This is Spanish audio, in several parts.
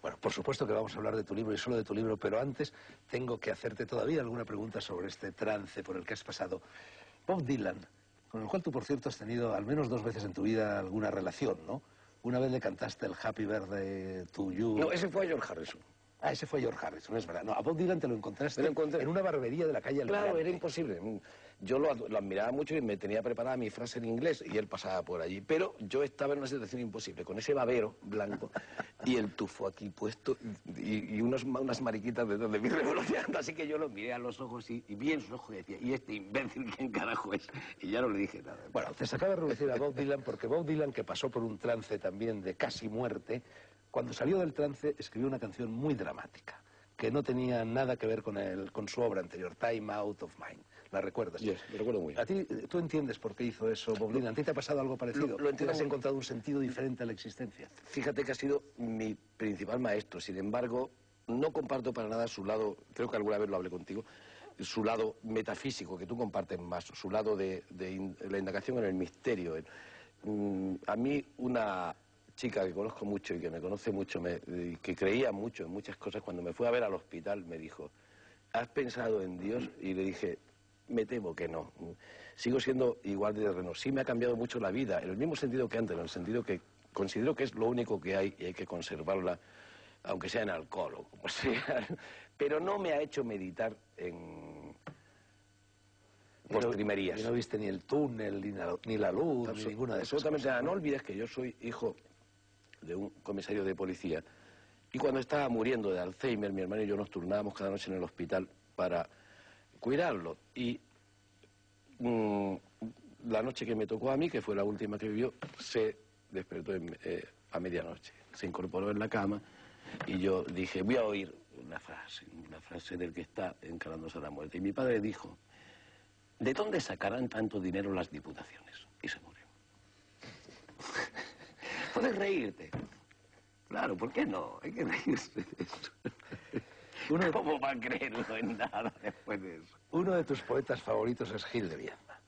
Bueno, por supuesto que vamos a hablar de tu libro y solo de tu libro, pero antes tengo que hacerte todavía alguna pregunta sobre este trance por el que has pasado. Bob Dylan, con el cual tú, por cierto, has tenido al menos 2 veces en tu vida alguna relación, ¿no? Una vez le cantaste el Happy Birthday to You. No, ese fue a George Harrison. Ah, ese fue George Harrison, es verdad. No, a Bob Dylan te lo encontraste en una barbería de la calle Almirante. Claro, era imposible. Yo lo admiraba mucho y me tenía preparada mi frase en inglés y él pasaba por allí. Pero yo estaba en una situación imposible, con ese babero blanco y el tufo aquí puesto y unas mariquitas detrás de mí revolucionando. Así que yo lo miré a los ojos y vi en sus ojos y decía, ¿y este imbécil quién carajo es? Y ya no le dije nada. Bueno, te sacaba de relucir a Bob Dylan porque Bob Dylan, que pasó por un trance también de casi muerte, cuando salió del trance escribió una canción muy dramática, que no tenía nada que ver con su obra anterior, Time Out of Mind. ¿La recuerdas? Sí, me recuerdo muy bien. ¿A ti, tú entiendes por qué hizo eso Bob Dylan? ¿A ti te ha pasado algo parecido? Lo entiendo. ¿Has encontrado un sentido diferente a la existencia? Fíjate que ha sido mi principal maestro. Sin embargo, no comparto para nada su lado, creo que alguna vez lo hablé contigo, su lado metafísico, que tú compartes más, su lado de la indagación en el misterio. A mí una chica que conozco mucho y que me conoce mucho, que creía mucho en muchas cosas, cuando me fue a ver al hospital me dijo, ¿has pensado en Dios? Y le dije, me temo que no. Sigo siendo igual de terreno. Sí me ha cambiado mucho la vida, en el mismo sentido que antes, en el sentido que considero que es lo único que hay y hay que conservarla, aunque sea en alcohol o como sea. Pero no me ha hecho meditar en postrimerías. Y no viste ni el túnel, ni la luz, ni ninguna de esas cosas. Absolutamente nada. No olvides que yo soy hijo de un comisario de policía y cuando estaba muriendo de Alzheimer, mi hermano y yo nos turnábamos cada noche en el hospital para cuidarlo y la noche que me tocó a mí, que fue la última que vivió, se despertó a medianoche, se incorporó en la cama y yo dije, voy a oír una frase del que está encarándose a la muerte. Y mi padre dijo, ¿de dónde sacarán tanto dinero las diputaciones? Y se murió. Puedes reírte. Claro, ¿por qué no? Hay que reírse de eso. ¿Cómo va a creerlo en nada después de eso? Uno de tus poetas favoritos es Gil de Viedma.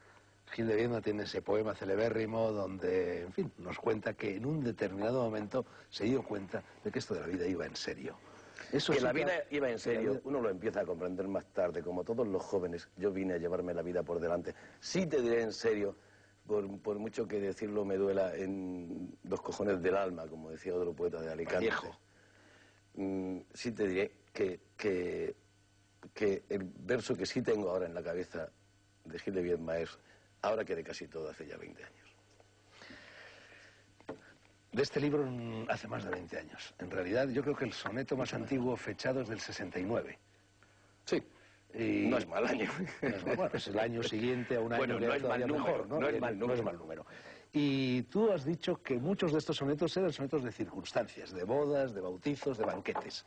Gil de Viedma tiene ese poema celebérrimo donde, en fin, nos cuenta que en un determinado momento se dio cuenta de que esto de la vida iba en serio. Eso que sí la vida iba en serio, uno lo empieza a comprender más tarde. Como todos los jóvenes, yo vine a llevarme la vida por delante. Sí te diré en serio, por mucho que decirlo me duela, en los cojones del alma, como decía otro poeta de Alicante. Vallejo. Sí te diré que el verso que sí tengo ahora en la cabeza de Gil de Viedma es ahora que de casi todo hace ya 20 años. De este libro hace más de 20 años. En realidad, yo creo que el soneto más antiguo fechado es del 69. Sí. Y no es mal año. No es mal, bueno, es el año siguiente a un año bueno, que no es mal número, mejor, ¿no? No es mal número. No es mal número. Y tú has dicho que muchos de estos sonetos eran sonetos de circunstancias, de bodas, de bautizos, de banquetes.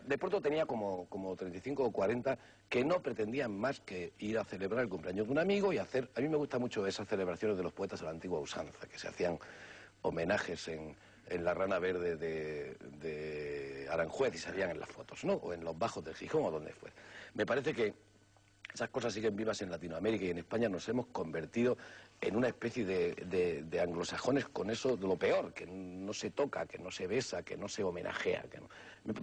De pronto tenía como 35 o 40 que no pretendían más que ir a celebrar el cumpleaños de un amigo y hacer... A mí me gusta mucho esas celebraciones de los poetas a la antigua usanza, que se hacían homenajes en la Rana Verde de Aranjuez y salían en las fotos, ¿no? O en los bajos del Gijón o donde fuera. Me parece que esas cosas siguen vivas en Latinoamérica y en España nos hemos convertido en una especie de anglosajones con eso de lo peor, que no se toca, que no se besa, que no se homenajea. Que no...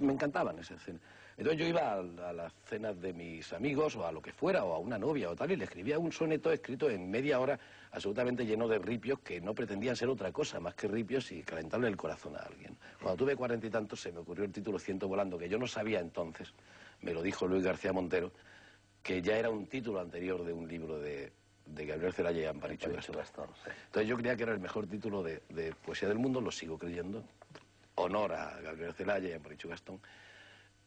me encantaban esas cenas. Entonces yo iba a las cenas de mis amigos o a lo que fuera, o a una novia o tal, y le escribía un soneto escrito en media hora, absolutamente lleno de ripios que no pretendían ser otra cosa más que ripios y calentarle el corazón a alguien. Cuando tuve 40 y tantos se me ocurrió el título Ciento volando, que yo no sabía entonces, me lo dijo Luis García Montero, que ya era un título anterior de un libro de Gabriel Celaya y Amparichu Gastón. Sí. Entonces yo creía que era el mejor título de poesía del mundo, lo sigo creyendo. Honor a Gabriel Celaya y Amparichu Gastón.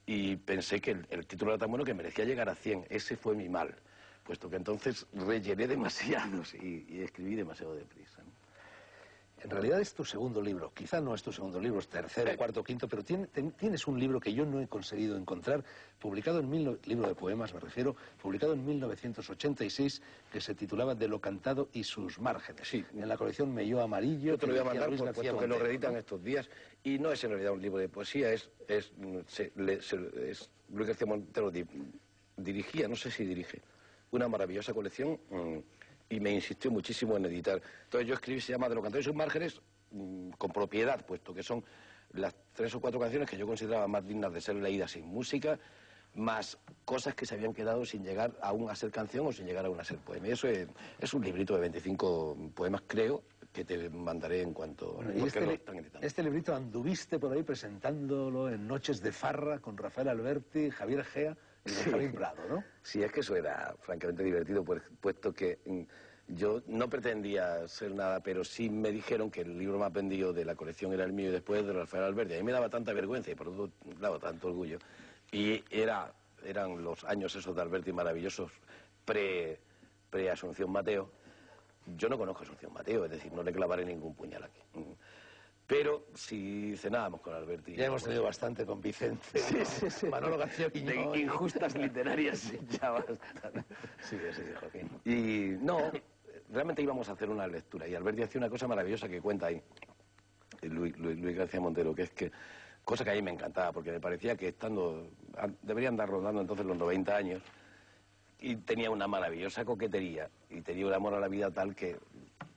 Y pensé que el título era tan bueno que merecía llegar a 100. Ese fue mi mal, puesto que entonces rellené demasiados y escribí demasiado deprisa, ¿no? En realidad es tu segundo libro, quizá no es tu segundo libro, es tercero, cuarto, quinto, pero tienes un libro que yo no he conseguido encontrar, publicado libro de poemas me refiero, publicado en 1986, que se titulaba De lo cantado y sus márgenes. Sí. En la colección Melló Amarillo. Yo te lo voy a mandar, Luis por García puesto que lo Montero, reeditan ¿no? estos días, y no es en realidad un libro de poesía, es Luis García Montero dirigía, no sé si dirige, una maravillosa colección y me insistió muchísimo en editar. Entonces yo escribí, se llama De lo cantado y sus márgenes, con propiedad, puesto que son las 3 o 4 canciones que yo consideraba más dignas de ser leídas sin música, más cosas que se habían quedado sin llegar aún a ser canción o sin llegar aún a ser poema. Y eso es un librito de 25 poemas, creo, que te mandaré en cuanto... Bueno, y este librito anduviste por ahí presentándolo en noches de farra con Rafael Alberti, Javier Gea y Benjamín Prado, ¿no? Sí, es que eso era francamente divertido, puesto que yo no pretendía ser nada, pero sí me dijeron que el libro más vendido de la colección era el mío y después de Rafael Alberti. A mí me daba tanta vergüenza y por otro lado tanto orgullo. Y eran los años esos de Alberti maravillosos, pre-Asunción Mateo. Yo no conozco a Asunción Mateo, es decir, no le clavaré ningún puñal aquí. Pero si cenábamos con Alberti... Ya hemos tenido bastante con Vicente, sí. Manolo García Piñón. De injustas literarias ya bastan. Sí, Joaquín. Y no, realmente íbamos a hacer una lectura y Alberti hacía una cosa maravillosa que cuenta ahí Luis García Montero, que es que, cosa que a mí me encantaba, porque me parecía que debería andar rondando entonces los 90 años, y tenía una maravillosa coquetería, y tenía un amor a la vida tal que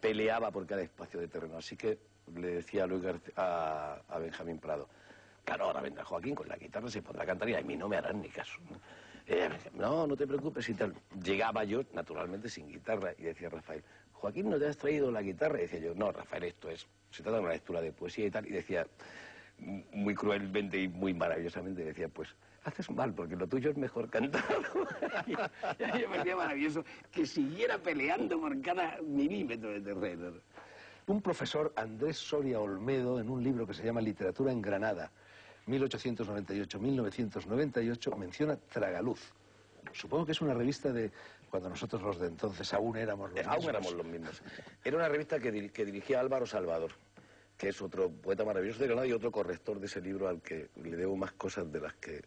peleaba por cada espacio de terreno. Así que le decía a Benjamín Prado, claro, ahora vendrá Joaquín con la guitarra, se pondrá a cantar y a mí no me harán ni caso. No te preocupes y tal. Llegaba yo, naturalmente, sin guitarra, y decía Rafael, Joaquín, ¿no te has traído la guitarra? Y decía yo, no, Rafael, se trata de una lectura de poesía y tal. Y decía, muy cruelmente y muy maravillosamente, decía, pues, haces mal, porque lo tuyo es mejor cantado. Y a mí me parecía maravilloso que siguiera peleando por cada milímetro de terreno. Un profesor, Andrés Soria Olmedo, en un libro que se llama Literatura en Granada, 1898-1998, menciona Tragaluz. Supongo que es una revista de cuando nosotros los de entonces aún éramos los mismos. Aún éramos los mismos. Era una revista que dirigía Álvaro Salvador, que es otro poeta maravilloso de Granada y otro corrector de ese libro al que le debo más cosas de las que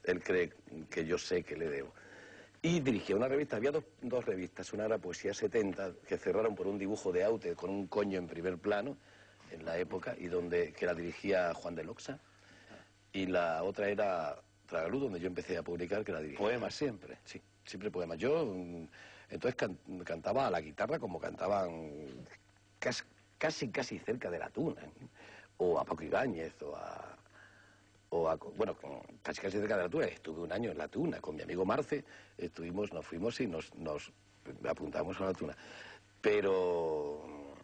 él cree que yo sé que le debo. Y dirigía una revista, había dos revistas, una era Poesía 70, que cerraron por un dibujo de Aute con un coño en primer plano en la época, y que la dirigía Juan de Loxa, y la otra era Tragaluz, donde yo empecé a publicar, que la dirigía. Poemas siempre. Sí, siempre poemas. Yo entonces cantaba a la guitarra como cantaban casi cerca de la Tuna, o a Paco Ibáñez, bueno, casi cerca de la Tuna. Estuve un año en la Tuna con mi amigo Marce, nos fuimos y nos apuntamos a la Tuna. Pero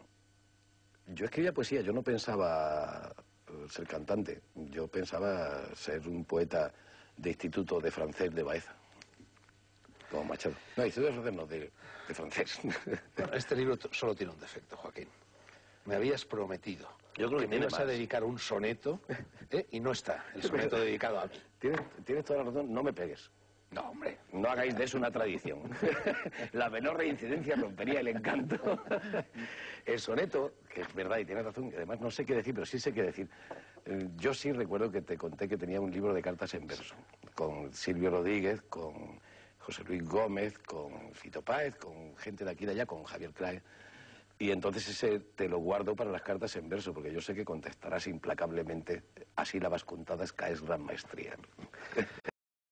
yo escribía poesía, yo no pensaba ser cantante, yo pensaba ser un poeta de instituto de francés de Baeza, como Machado. No, instituto de francés no, de francés. Bueno, este libro solo tiene un defecto, Joaquín. Me habías prometido yo creo que me ibas a dedicar un soneto, y no está el soneto dedicado a mí. Tienes toda la razón, no me pegues. No, hombre. No hagáis de eso una tradición. La menor reincidencia rompería el encanto. El soneto, que es verdad y tienes razón, que además no sé qué decir, pero sí sé qué decir. Yo sí recuerdo que te conté que tenía un libro de cartas en verso, con Silvio Rodríguez, con José Luis Gómez, con Fito Páez, con gente de aquí y de allá, con Javier Crae. Y entonces ese te lo guardo para las cartas en verso, porque yo sé que contestarás implacablemente a sílabas contadas caes gran maestría.